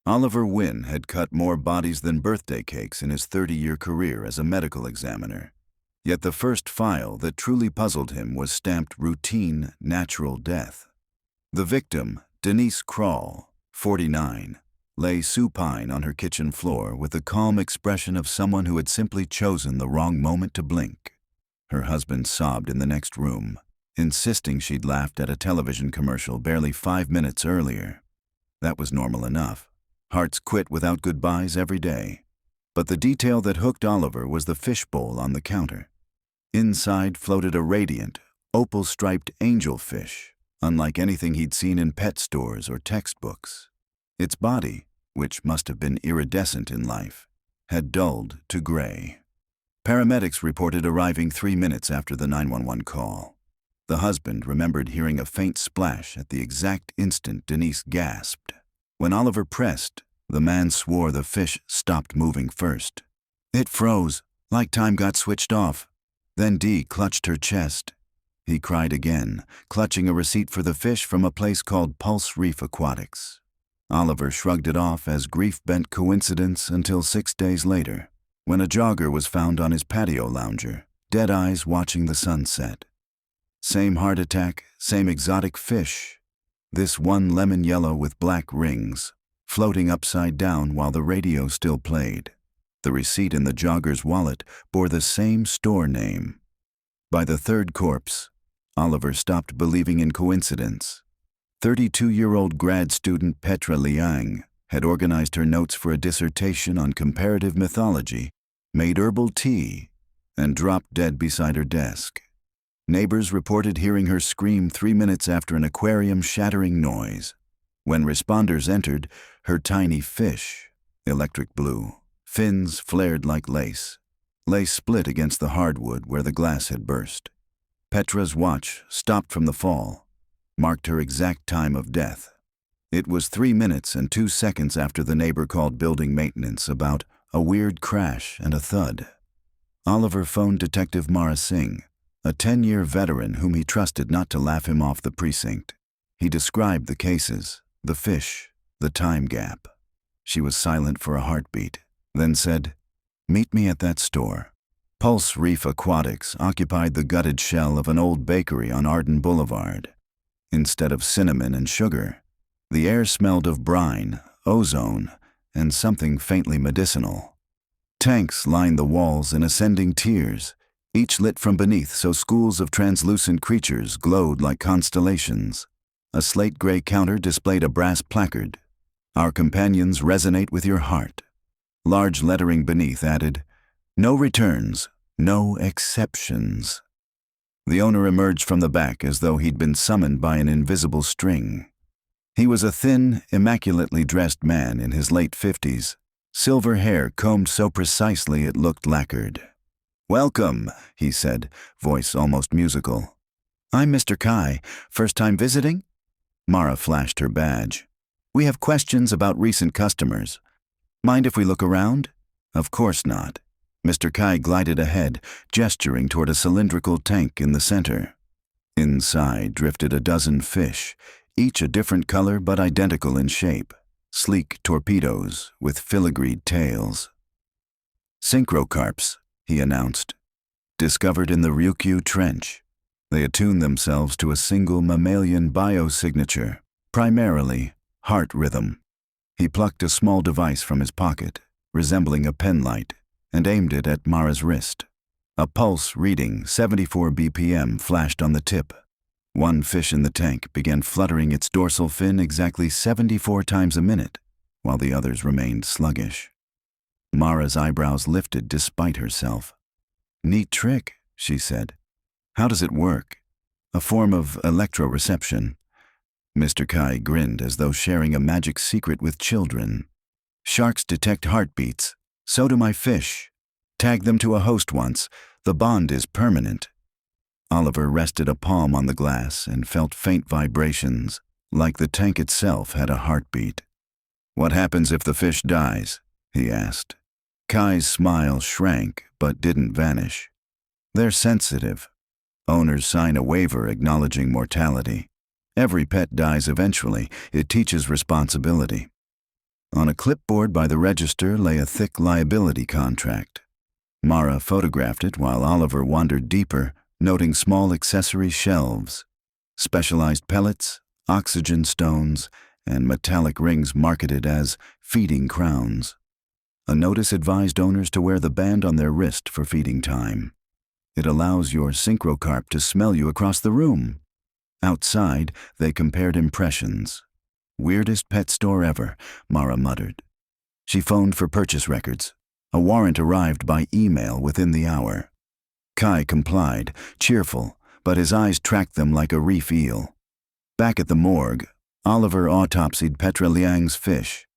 Oliver Wynne had cut more bodies than birthday cakes in his 30-year career as a medical examiner. Yet the first file that truly puzzled him was stamped routine natural death. The victim, Denise Krall, 49, lay supine on her kitchen floor with the calm expression of someone who had simply chosen the wrong moment to blink. Her husband sobbed in the next room, insisting she'd laughed at a television commercial barely 5 minutes earlier. That was normal enough. Hearts quit without goodbyes every day. But the detail that hooked Oliver was the fishbowl on the counter. Inside floated a radiant, opal-striped angelfish, unlike anything he'd seen in pet stores or textbooks. Its body, which must have been iridescent in life, had dulled to gray. Paramedics reported arriving 3 minutes after the 911 call. The husband remembered hearing a faint splash at the exact instant Denise gasped. When Oliver pressed, the man swore the fish stopped moving first. It froze, like time got switched off. Then Dee clutched her chest. He cried again, clutching a receipt for the fish from a place called Pulse Reef Aquatics. Oliver shrugged it off as grief-bent coincidence until 6 days later, when a jogger was found on his patio lounger, dead eyes watching the sunset. Same heart attack, same exotic fish. This one lemon yellow with black rings, floating upside down while the radio still played. The receipt in the jogger's wallet bore the same store name. By the third corpse, Oliver stopped believing in coincidence. 32-year-old grad student Petra Liang had organized her notes for a dissertation on comparative mythology, made herbal tea, and dropped dead beside her desk. Neighbors reported hearing her scream 3 minutes after an aquarium-shattering noise. When responders entered, her tiny fish, electric blue, fins flared like lace, lay split against the hardwood where the glass had burst. Petra's watch, stopped from the fall, marked her exact time of death. It was 3 minutes and 2 seconds after the neighbor called building maintenance about a weird crash and a thud. Oliver phoned Detective Mara Singh, a 10-year veteran whom he trusted not to laugh him off the precinct. He described the cases, the fish, the time gap. She was silent for a heartbeat, then said, "Meet me at that store." Pulse Reef Aquatics occupied the gutted shell of an old bakery on Arden Boulevard. Instead of cinnamon and sugar, the air smelled of brine, ozone, and something faintly medicinal. Tanks lined the walls in ascending tiers, each lit from beneath so schools of translucent creatures glowed like constellations. A slate-gray counter displayed a brass placard, "Our companions resonate with your heart." Large lettering beneath added, "No returns, no exceptions." The owner emerged from the back as though he'd been summoned by an invisible string. He was a thin, immaculately dressed man in his late 50s, silver hair combed so precisely it looked lacquered. "Welcome," he said, voice almost musical. "I'm Mr. Kai. First time visiting?" Mara flashed her badge. "We have questions about recent customers. Mind if we look around?" "Of course not." Mr. Kai glided ahead, gesturing toward a cylindrical tank in the center. Inside drifted a dozen fish, each a different color but identical in shape, sleek torpedoes with filigreed tails. "Synchrocarps," he announced. "Discovered in the Ryukyu Trench. They attune themselves to a single mammalian biosignature, primarily heart rhythm." He plucked a small device from his pocket, resembling a penlight, and aimed it at Mara's wrist. A pulse reading 74 BPM flashed on the tip. One fish in the tank began fluttering its dorsal fin exactly 74 times a minute, while the others remained sluggish. Mara's eyebrows lifted despite herself. "Neat trick," she said. "How does it work?" "A form of electroreception." Mr. Kai grinned as though sharing a magic secret with children. "Sharks detect heartbeats. So do my fish. Tag them to a host once. The bond is permanent." Oliver rested a palm on the glass and felt faint vibrations, like the tank itself had a heartbeat. "What happens if the fish dies?" he asked. Kai's smile shrank but didn't vanish. "They're sensitive. Owners sign a waiver acknowledging mortality. Every pet dies eventually. It teaches responsibility." On a clipboard by the register lay a thick liability contract. Mara photographed it while Oliver wandered deeper, noting small accessory shelves, specialized pellets, oxygen stones, and metallic rings marketed as feeding crowns. A notice advised owners to wear the band on their wrist for feeding time. It allows your synchrocarp to smell you across the room. Outside, they compared impressions. Weirdest pet store ever, Mara muttered. She phoned for purchase records. A warrant arrived by email within the hour. Kai complied, cheerful, but his eyes tracked them like a reef eel. Back at the morgue, Oliver autopsied Petra Liang's fish.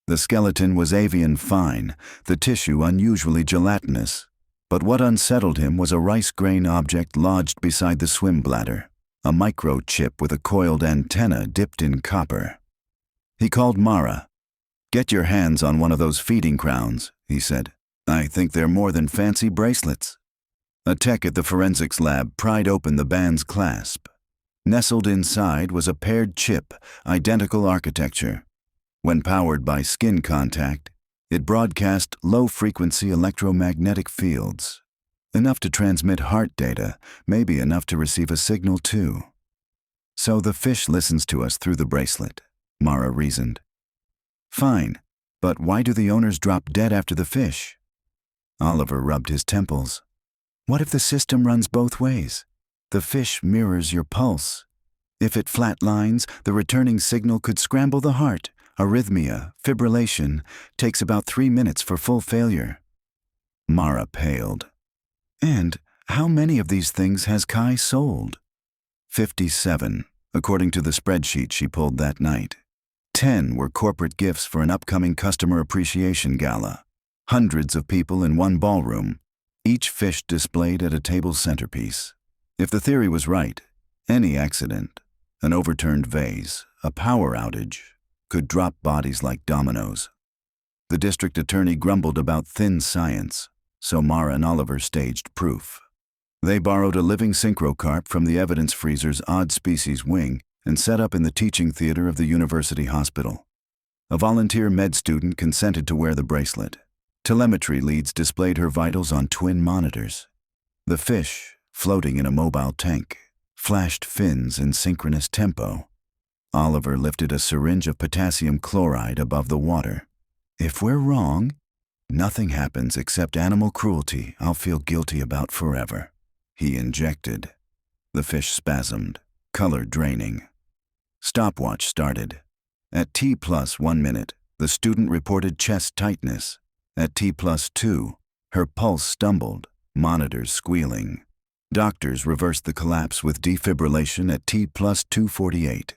The skeleton was avian fine, the tissue unusually gelatinous. But what unsettled him was a rice grain object lodged beside the swim bladder, a microchip with a coiled antenna dipped in copper. He called Mara. "Get your hands on one of those feeding crowns," he said. "I think they're more than fancy bracelets." A tech at the forensics lab pried open the band's clasp. Nestled inside was a paired chip, identical architecture. When powered by skin contact, it broadcast low-frequency electromagnetic fields. Enough to transmit heart data, maybe enough to receive a signal too. So the fish listens to us through the bracelet, Mara reasoned. Fine, but why do the owners drop dead after the fish? Oliver rubbed his temples. What if the system runs both ways? The fish mirrors your pulse. If it flatlines, the returning signal could scramble the heart. Arrhythmia, fibrillation, takes about 3 minutes for full failure. Mara paled. And how many of these things has Kai sold? 57, according to the spreadsheet she pulled that night. 10 were corporate gifts for an upcoming customer appreciation gala. Hundreds of people in one ballroom, each fish displayed at a table centerpiece. If the theory was right, any accident, an overturned vase, a power outage, could drop bodies like dominoes. The district attorney grumbled about thin science, so Mara and Oliver staged proof. They borrowed a living synchrocarp from the evidence freezer's odd species wing and set up in the teaching theater of the university hospital. A volunteer med student consented to wear the bracelet. Telemetry leads displayed her vitals on twin monitors. The fish, floating in a mobile tank, flashed fins in synchronous tempo. Oliver lifted a syringe of potassium chloride above the water. If we're wrong, nothing happens except animal cruelty I'll feel guilty about forever. He injected. The fish spasmed, color draining. Stopwatch started. At T+1 minute, the student reported chest tightness. At T+2, her pulse stumbled, monitors squealing. Doctors reversed the collapse with defibrillation at T+248.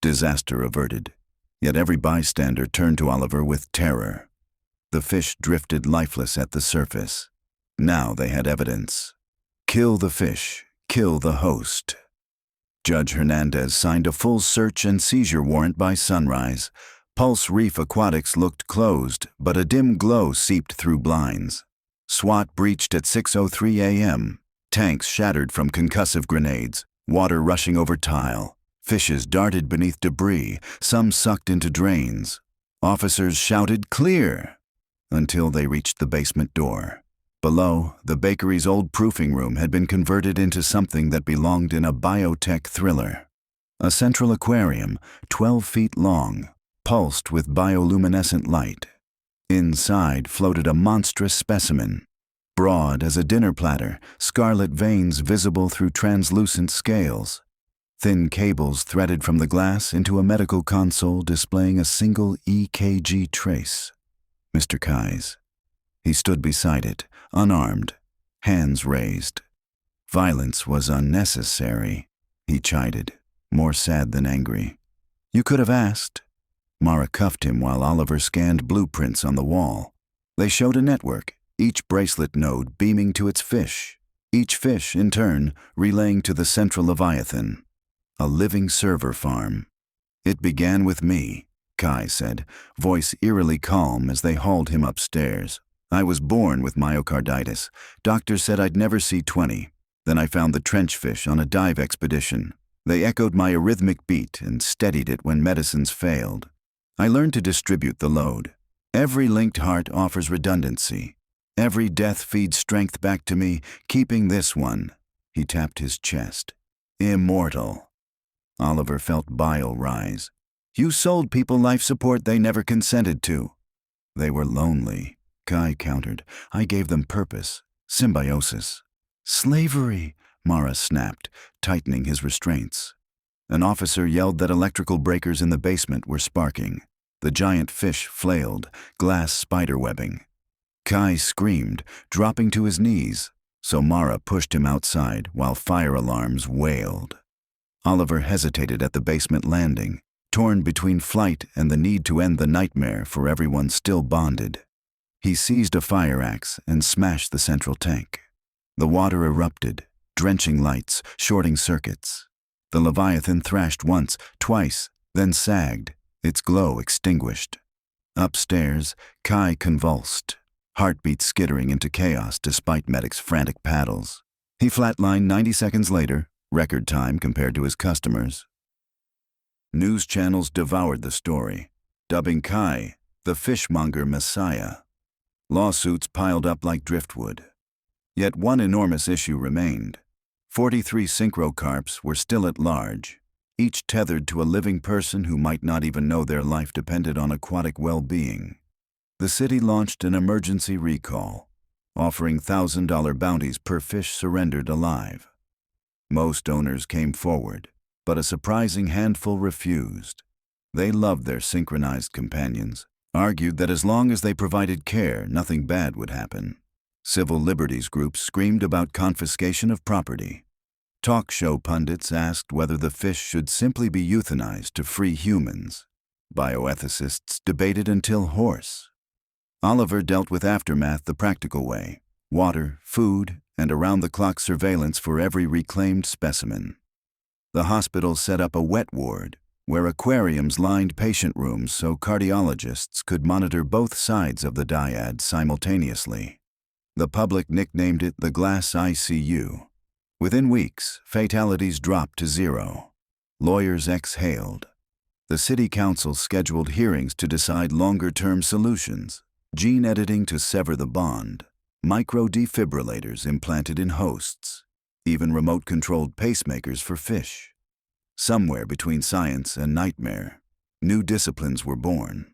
Disaster averted, yet every bystander turned to Oliver with terror. The fish drifted lifeless at the surface. Now they had evidence. Kill the fish, kill the host. Judge Hernandez signed a full search and seizure warrant by sunrise. Pulse Reef Aquatics looked closed, but a dim glow seeped through blinds. SWAT breached at 6:03 a.m. Tanks shattered from concussive grenades, water rushing over tile. Fishes darted beneath debris, some sucked into drains. Officers shouted, "Clear!" until they reached the basement door. Below, the bakery's old proofing room had been converted into something that belonged in a biotech thriller. A central aquarium, 12 feet long, pulsed with bioluminescent light. Inside floated a monstrous specimen, broad as a dinner platter, scarlet veins visible through translucent scales. Thin cables threaded from the glass into a medical console displaying a single EKG trace. Mr. Kai's. He stood beside it, unarmed, hands raised. Violence was unnecessary, he chided, more sad than angry. You could have asked. Mara cuffed him while Oliver scanned blueprints on the wall. They showed a network, each bracelet node beaming to its fish, each fish, in turn, relaying to the central Leviathan. A living server farm. It began with me, Kai said, voice eerily calm as they hauled him upstairs. I was born with myocarditis. Doctors said I'd never see 20. Then I found the trench fish on a dive expedition. They echoed my arrhythmic beat and steadied it when medicines failed. I learned to distribute the load. Every linked heart offers redundancy. Every death feeds strength back to me, keeping this one. He tapped his chest. Immortal. Oliver felt bile rise. You sold people life support they never consented to. They were lonely, Kai countered. I gave them purpose, symbiosis. Slavery, Mara snapped, tightening his restraints. An officer yelled that electrical breakers in the basement were sparking. The giant fish flailed, glass spiderwebbing. Kai screamed, dropping to his knees, so Mara pushed him outside while fire alarms wailed. Oliver hesitated at the basement landing, torn between flight and the need to end the nightmare for everyone still bonded. He seized a fire axe and smashed the central tank. The water erupted, drenching lights, shorting circuits. The Leviathan thrashed once, twice, then sagged, its glow extinguished. Upstairs, Kai convulsed, heartbeat skittering into chaos despite medics' frantic paddles. He flatlined 90 seconds later, record time compared to his customers. News channels devoured the story, dubbing Kai the fishmonger messiah. Lawsuits piled up like driftwood. Yet one enormous issue remained. 43 synchrocarps were still at large, each tethered to a living person who might not even know their life depended on aquatic well-being. The city launched an emergency recall, offering $1,000 bounties per fish surrendered alive. Most owners came forward, but a surprising handful refused. They loved their synchronized companions, argued that as long as they provided care, nothing bad would happen. Civil liberties groups screamed about confiscation of property. Talk show pundits asked whether the fish should simply be euthanized to free humans. Bioethicists debated until hoarse. Oliver dealt with aftermath the practical way: water, food, and around-the-clock surveillance for every reclaimed specimen. The hospital set up a wet ward, where aquariums lined patient rooms so cardiologists could monitor both sides of the dyad simultaneously. The public nicknamed it the Glass ICU. Within weeks, fatalities dropped to zero. Lawyers exhaled. The city council scheduled hearings to decide longer-term solutions: gene editing to sever the bond, micro-defibrillators implanted in hosts, even remote-controlled pacemakers for fish. Somewhere between science and nightmare, new disciplines were born.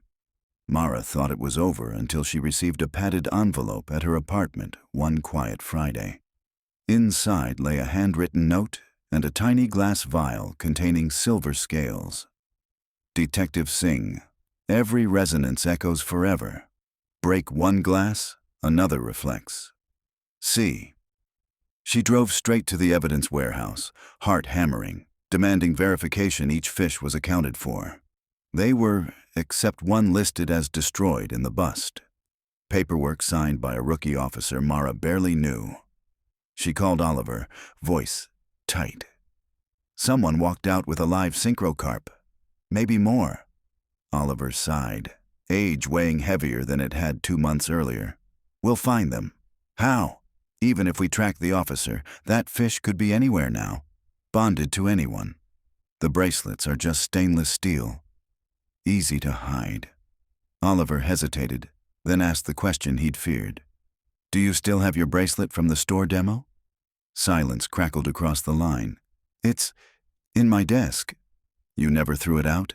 Mara thought it was over until she received a padded envelope at her apartment one quiet Friday. Inside lay a handwritten note and a tiny glass vial containing silver scales. Detective Singh, every resonance echoes forever. Break one glass, another reflects. See. She drove straight to the evidence warehouse, heart hammering, demanding verification each fish was accounted for. They were, except one listed as destroyed in the bust. Paperwork signed by a rookie officer Mara barely knew. She called Oliver, voice tight. Someone walked out with a live synchrocarp. Maybe more. Oliver sighed, age weighing heavier than it had 2 months earlier. We'll find them. How? Even if we track the officer, that fish could be anywhere now, bonded to anyone. The bracelets are just stainless steel. Easy to hide. Oliver hesitated, then asked the question he'd feared. Do you still have your bracelet from the store demo? Silence crackled across the line. It's in my desk. You never threw it out?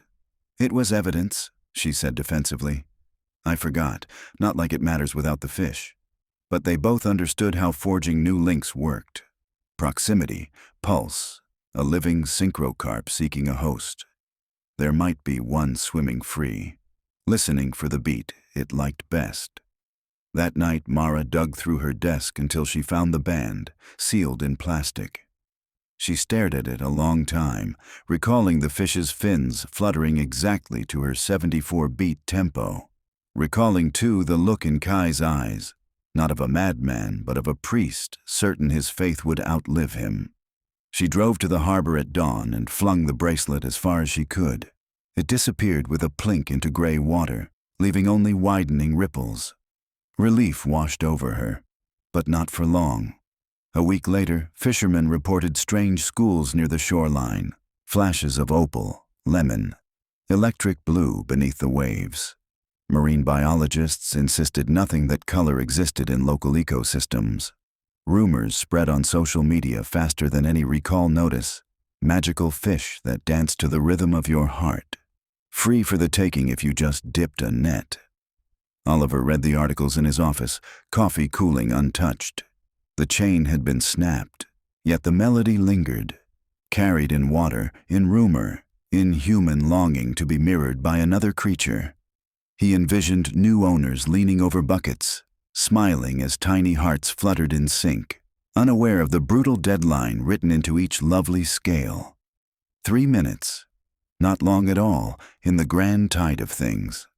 It was evidence, she said defensively. I forgot, not like it matters without the fish. But they both understood how forging new links worked. Proximity, pulse, a living synchrocarp seeking a host. There might be one swimming free, listening for the beat it liked best. That night, Mara dug through her desk until she found the band, sealed in plastic. She stared at it a long time, recalling the fish's fins fluttering exactly to her 74-beat tempo. Recalling, too, the look in Kai's eyes, not of a madman, but of a priest, certain his faith would outlive him. She drove to the harbor at dawn and flung the bracelet as far as she could. It disappeared with a plink into gray water, leaving only widening ripples. Relief washed over her, but not for long. A week later, fishermen reported strange schools near the shoreline, flashes of opal, lemon. electric blue beneath the waves. Marine biologists insisted nothing that color existed in local ecosystems. Rumors spread on social media faster than any recall notice. Magical fish that dance to the rhythm of your heart. Free for the taking if you just dipped a net. Oliver read the articles in his office, coffee cooling untouched. The chain had been snapped, yet the melody lingered, carried in water, in rumor, in human longing to be mirrored by another creature. He envisioned new owners leaning over buckets, smiling as tiny hearts fluttered in sync, unaware of the brutal deadline written into each lovely scale. 3 minutes. Not long at all, in the grand tide of things.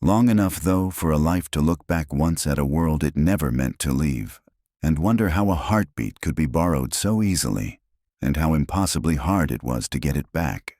Long enough, though, for a life to look back once at a world it never meant to leave, and wonder how a heartbeat could be borrowed so easily, and how impossibly hard it was to get it back.